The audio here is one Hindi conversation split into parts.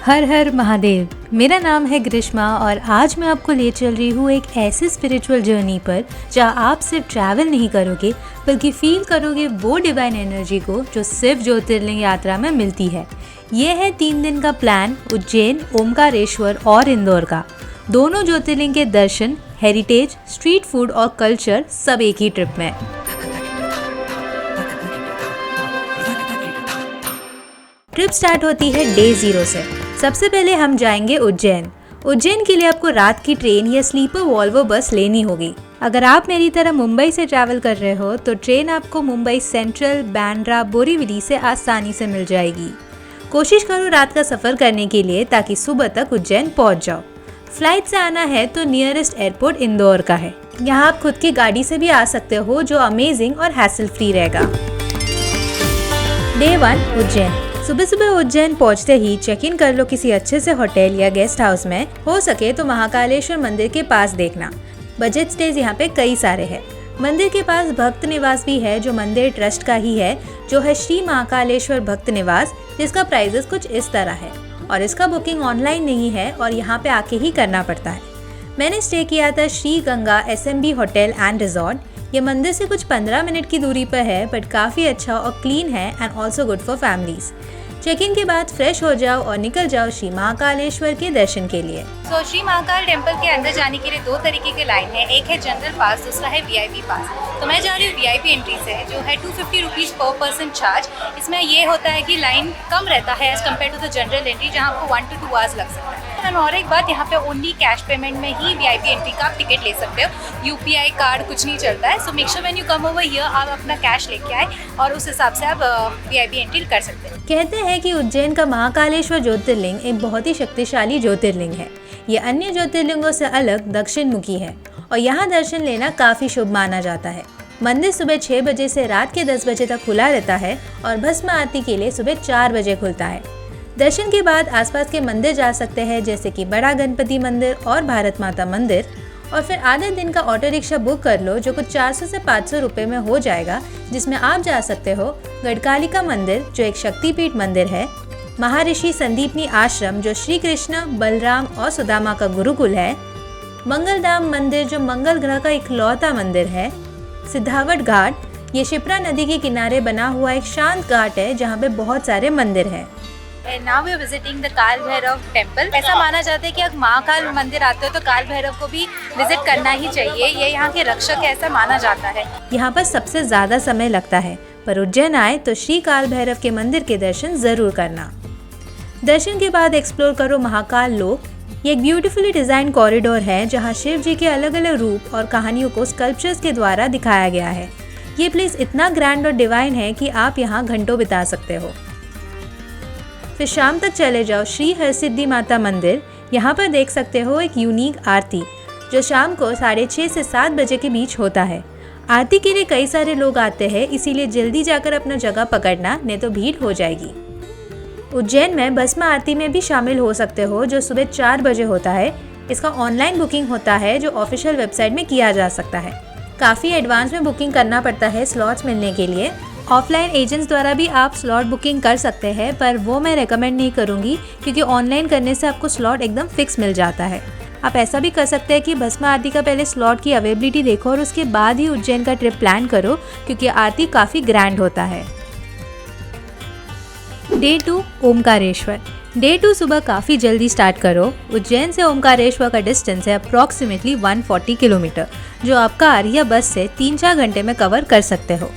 हर हर महादेव। मेरा नाम है ग्रीष्मा और आज मैं आपको ले चल रही हूँ एक ऐसी स्पिरिचुअल जर्नी पर जहाँ आप सिर्फ ट्रैवल नहीं करोगे बल्कि फील करोगे वो डिवाइन एनर्जी को जो सिर्फ ज्योतिर्लिंग यात्रा में मिलती है। ये है 3 दिन का प्लान उज्जैन, ओमकारेश्वर और इंदौर का। दोनों ज्योतिर्लिंग के दर्शन, हेरिटेज, स्ट्रीट फूड और कल्चर सब एक ही ट्रिप में। ट्रिप स्टार्ट होती है डे 0 से। सबसे पहले हम जाएंगे उज्जैन। उज्जैन के लिए आपको रात की ट्रेन या स्लीपर वॉल्वो बस लेनी होगी। अगर आप मेरी तरह मुंबई से ट्रैवल कर रहे हो तो ट्रेन आपको मुंबई सेंट्रल, बांद्रा, बोरीवली से आसानी से मिल जाएगी। कोशिश करो रात का सफर करने के लिए ताकि सुबह तक उज्जैन पहुंच जाओ। फ्लाइट से आना है तो नियरेस्ट एयरपोर्ट इंदौर का है। यहाँ आप खुद की गाड़ी से भी आ सकते हो जो अमेजिंग और हैसल फ्री रहेगा। डे 1 उज्जैन। सुबह सुबह उज्जैन पहुंचते ही चेक इन कर लो किसी अच्छे से होटल या गेस्ट हाउस में। हो सके तो महाकालेश्वर मंदिर के पास देखना। बजट स्टेज यहाँ पे कई सारे हैं। मंदिर के पास भक्त निवास भी है जो मंदिर ट्रस्ट का ही है, जो है श्री महाकालेश्वर भक्त निवास, जिसका प्राइजेस कुछ इस तरह है और इसका बुकिंग ऑनलाइन नहीं है और यहाँ पे आके ही करना पड़ता है। मैंने स्टे किया था Shri Ganga SMB hotel and resort. ये मंदिर से कुछ 15 मिनट की दूरी पर है बट काफ़ी अच्छा और क्लीन है and also good for families. Check in के बाद फ्रेश हो जाओ और निकल जाओ श्री महाकालेश्वर के दर्शन के लिए। श्री महाकाल टेम्पल के अंदर जाने के लिए 2 तरीके के लाइन है। एक है जनरल पास, दूसरा है VIP पास। तो मैं जा रही हूँ VIP एंट्री से, जो है 250 रुपीज़ पर पर्सन चार्ज। इसमें ये होता है कि लाइन कम रहता है as compare to the general entry, जहाँ आपको 1 to 2 आवर्स लग सकता है। और एक बात, यहाँ पे ओनली कैश पेमेंट में ही VIP एंट्री का आप टिकट ले सकते हो। UPI कार्ड कुछ नहीं चलता है। So make sure when you come over here आप अपना कैश लेके आए और उस हिसाब से आप VIP एंट्री कर सकते हैं। कहते हैं कि उज्जैन का महाकालेश्वर ज्योतिर्लिंग एक बहुत ही शक्तिशाली ज्योतिर्लिंग है। ये अन्य ज्योतिर्लिंगों से अलग दक्षिण मुखी है और यहाँ दर्शन लेना काफी शुभ माना जाता है। मंदिर सुबह 6 बजे से रात के 10 बजे तक खुला रहता है और भस्म आरती के लिए सुबह 4 बजे खुलता है। दर्शन के बाद आसपास के मंदिर जा सकते हैं जैसे कि बड़ा गणपति मंदिर और भारत माता मंदिर, और फिर आधे दिन का ऑटो रिक्शा बुक कर लो जो कुछ 400 से 500 रुपए में हो जाएगा, जिसमें आप जा सकते हो गढ़कालिका मंदिर जो एक शक्तिपीठ मंदिर है, महर्षि संदीपनी आश्रम जो श्री कृष्ण, बलराम और सुदामा का गुरुकुल है, मंगलधाम मंदिर जो मंगल ग्रह का इकलौता मंदिर है, सिद्धावट घाट ये शिप्रा नदी के किनारे बना हुआ एक शांत घाट है जहाँ पे बहुत सारे मंदिर हैं। Now we are visiting the Kaal Bhairav temple. ऐसा माना जाता है कि अगर महाकाल मंदिर आते हो तो काल भैरव को भी विजिट करना ही चाहिए। ये यहाँ के रक्षक है, ऐसा माना जाता है। यहाँ पर सबसे ज्यादा समय लगता है, पर उज्जैन आए तो श्री काल भैरव के मंदिर के दर्शन जरूर करना। दर्शन के बाद एक्सप्लोर करो महाकाल लोक। ये एक ब्यूटीफुली डिजाइन कॉरिडोर है जहाँ शिव जी के अलग अलग रूप और कहानियों को स्कल्पचर्स के द्वारा दिखाया गया है। ये प्लेस इतना ग्रैंड और डिवाइन है कि आप यहाँ घंटों बिता सकते हो। फिर शाम तक चले जाओ श्री हरसिद्धि माता मंदिर। यहाँ पर देख सकते हो एक यूनिक आरती जो शाम को 6:30 से 7 बजे के बीच होता है। आरती के लिए कई सारे लोग आते हैं, इसीलिए जल्दी जाकर अपना जगह पकड़ना, नहीं तो भीड़ हो जाएगी। उज्जैन में भस्म आरती में भी शामिल हो सकते हो जो सुबह 4 बजे होता है। इसका ऑनलाइन बुकिंग होता है जो ऑफिशियल वेबसाइट में किया जा सकता है। काफ़ी एडवांस में बुकिंग करना पड़ता है स्लॉट्स मिलने के लिए। ऑफलाइन एजेंट्स द्वारा भी आप स्लॉट बुकिंग कर सकते हैं, पर वो मैं रेकमेंड नहीं करूँगी क्योंकि ऑनलाइन करने से आपको स्लॉट एकदम फिक्स मिल जाता है। आप ऐसा भी कर सकते हैं कि भस्म आरती का पहले स्लॉट की अवेलेबिलिटी देखो और उसके बाद ही उज्जैन का ट्रिप प्लान करो क्योंकि आरती काफ़ी ग्रैंड होता है। डे 2 ओमकारेश्वर। डे 2 सुबह काफ़ी जल्दी स्टार्ट करो। उज्जैन से ओमकारेश्वर का डिस्टेंस है अप्रॉक्सीमेटली 140 किलोमीटर, जो आप कार या बस से 3-4 घंटे में कवर कर सकते हो।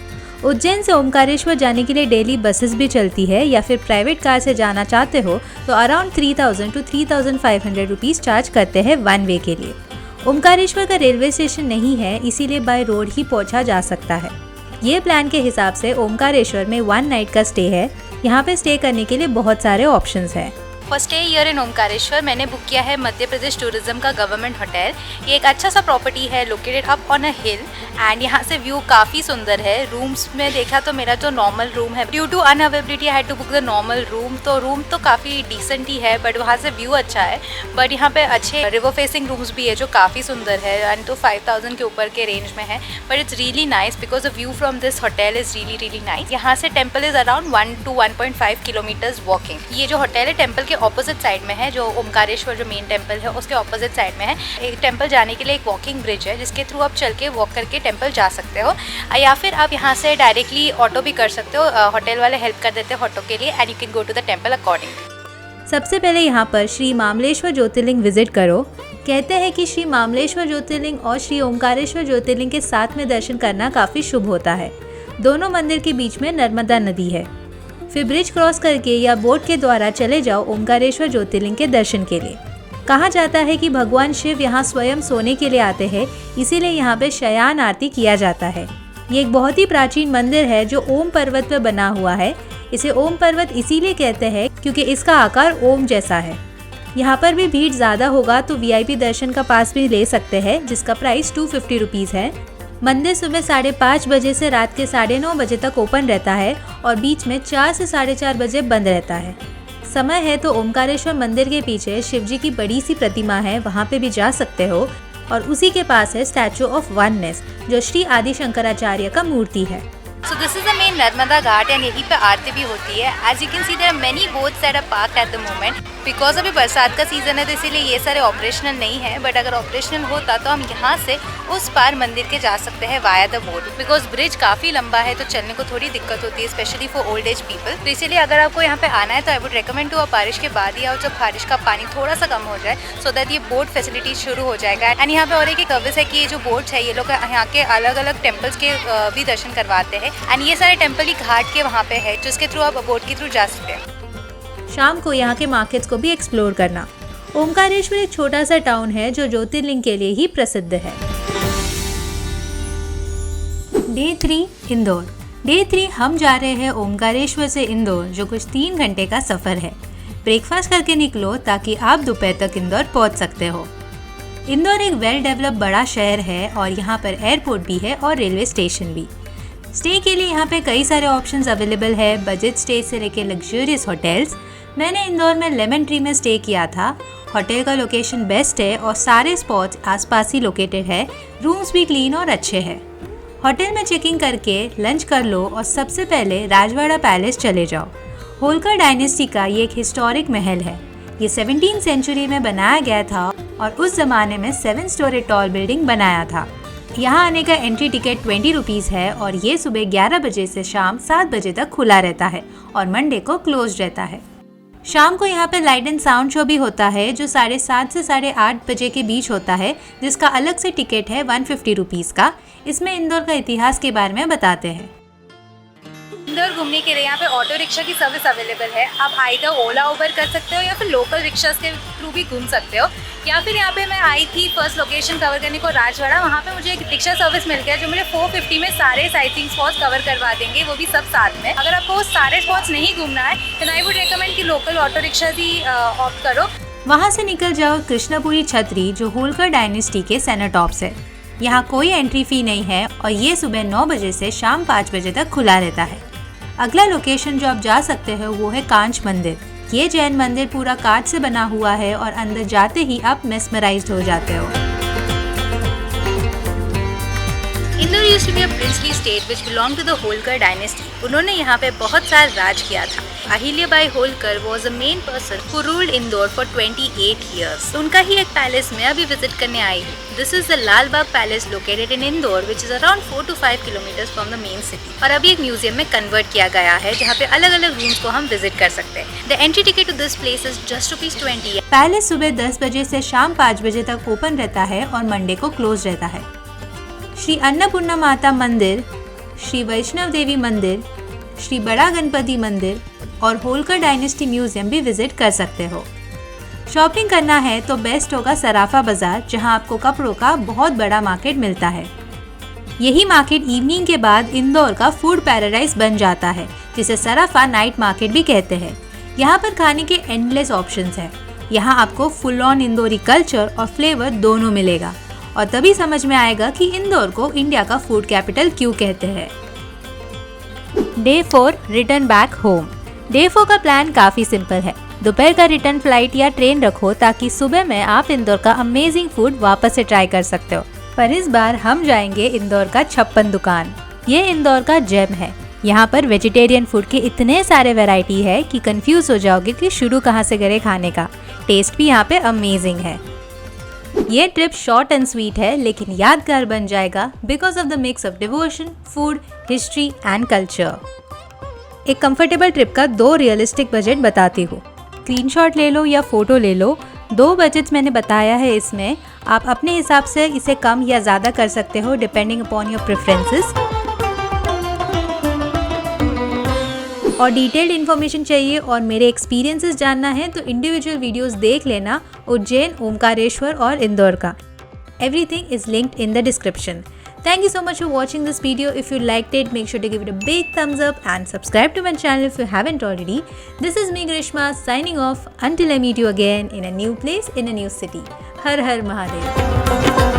उज्जैन से ओमकारेश्वर जाने के लिए डेली बसेस भी चलती है, या फिर प्राइवेट कार से जाना चाहते हो तो अराउंड 3000 to 3500 रुपीज़ चार्ज करते हैं 1 वे के लिए। ओमकारेश्वर का रेलवे स्टेशन नहीं है, इसीलिए बाय रोड ही पहुंचा जा सकता है। ये प्लान के हिसाब से ओमकारेश्वर में 1 नाइट का स्टे है। यहाँ पे स्टे करने के लिए बहुत सारे ऑप्शंस हैं। First stay year in Omkareshwar मैंने बुक किया है मध्य प्रदेश टूरिज्म का गवर्नमेंट होटल। ये एक अच्छा सा प्रॉपर्टी है located up on a hill and यहाँ से व्यू काफ़ी सुंदर है। रूम्स में देखा तो मेरा जो नॉर्मल रूम है, due to unavailability I had to book the normal room, तो रूम तो काफ़ी डिसेंट ही है बट वहाँ से व्यू अच्छा है। बट यहाँ पे अच्छे रिवर फेसिंग रूम्स भी है जो काफ़ी सुंदर है एंड तो 5000 के ऊपर के रेंज में है, but it's really nice because the view from this hotel is really nice. यहाँ से temple is around 1 to 1.5 kilometres walking. ये जो होटल है टेम्पल के ऑपोजिट साइड में है, जो ओमकारेश्वर जो मेन टेम्पल है उसके ऑपोजिट साइड में है। एक टेम्पल जाने के लिए एक वॉकिंग ब्रिज है जिसके थ्रू आप चल के वॉक करके टेम्पल जा सकते हो, या फिर आप यहाँ से डायरेक्टली ऑटो भी कर सकते हो। होटल वाले हेल्प कर देते हैं ऑटो के लिए, and you can go to the temple accordingly. सबसे पहले यहाँ पर श्री मामलेश्वर ज्योतिर्लिंग विजिट करो। कहते हैं कि श्री मामलेश्वर ज्योतिर्लिंग और श्री ओमकारेश्वर ज्योतिर्लिंग के साथ में दर्शन करना काफ़ी शुभ होता है। दोनों मंदिर के बीच में नर्मदा नदी है। फिर ब्रिज क्रॉस करके या बोट के द्वारा चले जाओ ओमकारेश्वर ज्योतिर्लिंग के दर्शन के लिए। कहा जाता है कि भगवान शिव यहाँ स्वयं सोने के लिए आते हैं, इसीलिए यहाँ पे शयन आरती किया जाता है। ये एक बहुत ही प्राचीन मंदिर है जो ओम पर्वत पर बना हुआ है। इसे ओम पर्वत इसीलिए कहते हैं क्योंकि इसका आकार ओम जैसा है। यहाँ पर भी भीड़ ज़्यादा होगा तो VIP दर्शन का पास भी ले सकते हैं, जिसका प्राइस 250 रुपीज़ है। मंदिर सुबह 5:30 बजे से रात के 9:30 बजे तक ओपन रहता है और बीच में 4 से 4:30 बजे बंद रहता है। समय है तो ओमकारेश्वर मंदिर के पीछे शिव जी की बड़ी सी प्रतिमा है, वहाँ पे भी जा सकते हो। और उसी के पास है स्टैचू ऑफ वननेस, जो श्री आदि शंकराचार्य का मूर्ति है। So this is the main Narmada Ghat and यहीं पे आरती भी होती है। As you can see there are many boats that are parked at the moment. Because अभी बरसात का सीजन है तो इसीलिए ये सारे ऑपरेशनल नहीं है, बट अगर ऑपरेशनल होता तो हम यहाँ से उस पार मंदिर के जा सकते हैं via the boat. Because bridge काफ़ी लंबा है तो चलने को थोड़ी दिक्कत होती है, specially for old age people. तो इसीलिए अगर आपको यहाँ पे आना है तो आई वुड रिकमेंड टू आप बारिश के बाद ही आओ, जब बारिश का पानी थोड़ा सा कम हो जाए, सो दैट ये बोट फैसिलिटी शुरू हो जाएगा। एंड यहाँ पे और एक सर्विस है कि ये जो बोट्स है ये लोग यहाँ के अलग अलग टेम्पल्स के भी दर्शन करवाते हैं। एंड ये सारे टेम्पल ही घाट के वहाँ पे है, जिसके थ्रू आप बोट के थ्रू जा सकते हैं। शाम को यहाँ के मार्केट्स को भी एक्सप्लोर करना। ओमकारेश्वर एक छोटा सा टाउन है जो ज्योतिर्लिंग के लिए ही प्रसिद्ध है। डे 3 इंदौर। डे 3 हम जा रहे हैं ओमकारेश्वर से इंदौर, जो कुछ 3 घंटे का सफ़र है। ब्रेकफास्ट करके निकलो ताकि आप दोपहर तक इंदौर पहुँच सकते हो। इंदौर एक वेल डेवलप बड़ा शहर है और यहाँ पर एयरपोर्ट भी है और रेलवे स्टेशन भी। स्टे के लिए यहाँ पे कई सारे ऑप्शंस अवेलेबल है, बजट स्टे से लेके लग्जरियस होटल्स। मैंने इंदौर में लेमन ट्री में स्टे किया था। होटल का लोकेशन बेस्ट है और सारे स्पॉट्स आसपास ही लोकेटेड है। रूम्स भी क्लीन और अच्छे हैं। होटल में चेकिंग करके लंच कर लो और सबसे पहले राजवाड़ा पैलेस चले जाओ। होलकर डायनेस्टी का ये एक हिस्टोरिक महल है। ये 17th सेंचुरी में बनाया गया था और उस जमाने में 7 स्टोरी टॉल बिल्डिंग बनाया था। यहाँ आने का एंट्री टिकट 20 रुपीज़ है और ये सुबह 11 बजे से शाम 7 बजे तक खुला रहता है और मंडे को क्लोज रहता है। शाम को यहाँ पे लाइट एंड साउंड शो भी होता है जो 7:30 से 8:30 बजे के बीच होता है, जिसका अलग से टिकट है 150 रुपीज़ का। इसमें इंदौर का इतिहास के बारे में बताते हैं। इंदौर घूमने के लिए यहाँ पे ऑटो रिक्शा की सर्विस अवेलेबल है। आप आइदर ओला उबर कर सकते हो या फिर लोकल रिक्शा के थ्रू भी घूम सकते हो। या फिर यहाँ पे मैं आई थी फर्स्ट लोकेशन कवर करने को राजवाड़ा, वहाँ पे मुझे एक रिक्शा सर्विस मिल गया जो मुझे 450 में सारे साइटिंग स्पॉट्स कवर करवा देंगे, वो भी सब साथ में। अगर आपको वो सारे स्पॉट्स नहीं घूमना है तो आई वुड रिकमेंड कि लोकल ऑटो रिक्शा ही ऑप्ट करो। वहाँ से निकल जाओ कृष्णपुरी छतरी, जो होलकर डायनेस्टी के सेनेटॉप्स है। यहाँ कोई एंट्री फी नहीं है और ये सुबह 9 बजे से शाम 5 बजे तक खुला रहता है। अगला लोकेशन जो आप जा सकते हो वो है कांच मंदिर। ये जैन मंदिर पूरा कांच से बना हुआ है और अंदर जाते ही आप मेस्मराइज्ड हो जाते हो। Indore used to be a princely state which belong to the Holkar dynasty. उन्होंने यहाँ पे बहुत साल राज किया था। Ahilyabai Holkar was a main person who ruled Indore for 28 years। उनका ही एक पैलेस में अभी विजिट करने आई हूँ। This is the Lal Bagh palace located in Indore which is around 4 to 5 kilometers from the main city, और अभी एक म्यूजियम में कन्वर्ट किया गया है जहाँ पे अलग अलग रूम्स को हम विजिट कर सकते हैं। The entry ticket to this place is just ₹20। Palace सुबह 10 बजे से शाम 5 बजे तक ओपन रहता है और मंडे को क्लोज रहता है। श्री अन्नपूर्णा माता मंदिर, श्री वैष्णव देवी मंदिर, श्री बड़ा गणपति मंदिर और होलकर डायनेस्टी म्यूजियम भी विजिट कर सकते हो। शॉपिंग करना है तो बेस्ट होगा सराफा बाजार, जहां आपको कपड़ों का बहुत बड़ा मार्केट मिलता है। यही मार्केट इवनिंग के बाद इंदौर का फूड पैराडाइज बन जाता है, जिसे सराफा नाइट मार्केट भी कहते हैं। यहाँ पर खाने के एंडलेस ऑप्शंस हैं। यहाँ आपको फुल ऑन इंदौरी कल्चर और फ्लेवर दोनों मिलेगा और तभी समझ में आएगा कि इंदौर को इंडिया का फूड कैपिटल क्यों कहते हैं। Day 4 return back home. Day 4 का प्लान काफ़ी सिंपल है। दोपहर का रिटर्न फ्लाइट या ट्रेन रखो ताकि सुबह में आप इंदौर का अमेजिंग फूड वापस से ट्राई कर सकते हो। पर इस बार हम जाएंगे इंदौर का 56 दुकान। ये इंदौर का जेम है। यहाँ पर वेजिटेरियन फूड के इतने सारे वैरायटी है कि कंफ्यूज हो जाओगे कि शुरू कहाँ से करें खाने का। टेस्ट भी यहाँ पे अमेजिंग है। ये ट्रिप शॉर्ट एंड स्वीट है लेकिन यादगार बन जाएगा because of the mix of devotion, food, history and culture. एक कंफर्टेबल ट्रिप का 2 रियलिस्टिक बजट बताती हूँ। स्क्रीनशॉट ले लो या फोटो ले लो, 2 बजट्स मैंने बताया है इसमें। आप अपने हिसाब से इसे कम या ज़्यादा कर सकते हो डिपेंडिंग अपॉन योर प्रेफरेंसेस। और डिटेल्ड इन्फॉर्मेशन चाहिए और मेरे एक्सपीरियंसेस जानना है तो इंडिविजुअल वीडियोस देख लेना उज्जैन, ओमकारेश्वर और इंदौर का। Everything is linked in the description. Thank you so much for watching this video. If you liked it, make sure to give it a big thumbs up and subscribe to my channel if you haven't already. This is me Grishma signing off until I meet you again in a new place in a new city. Har Har Mahadev.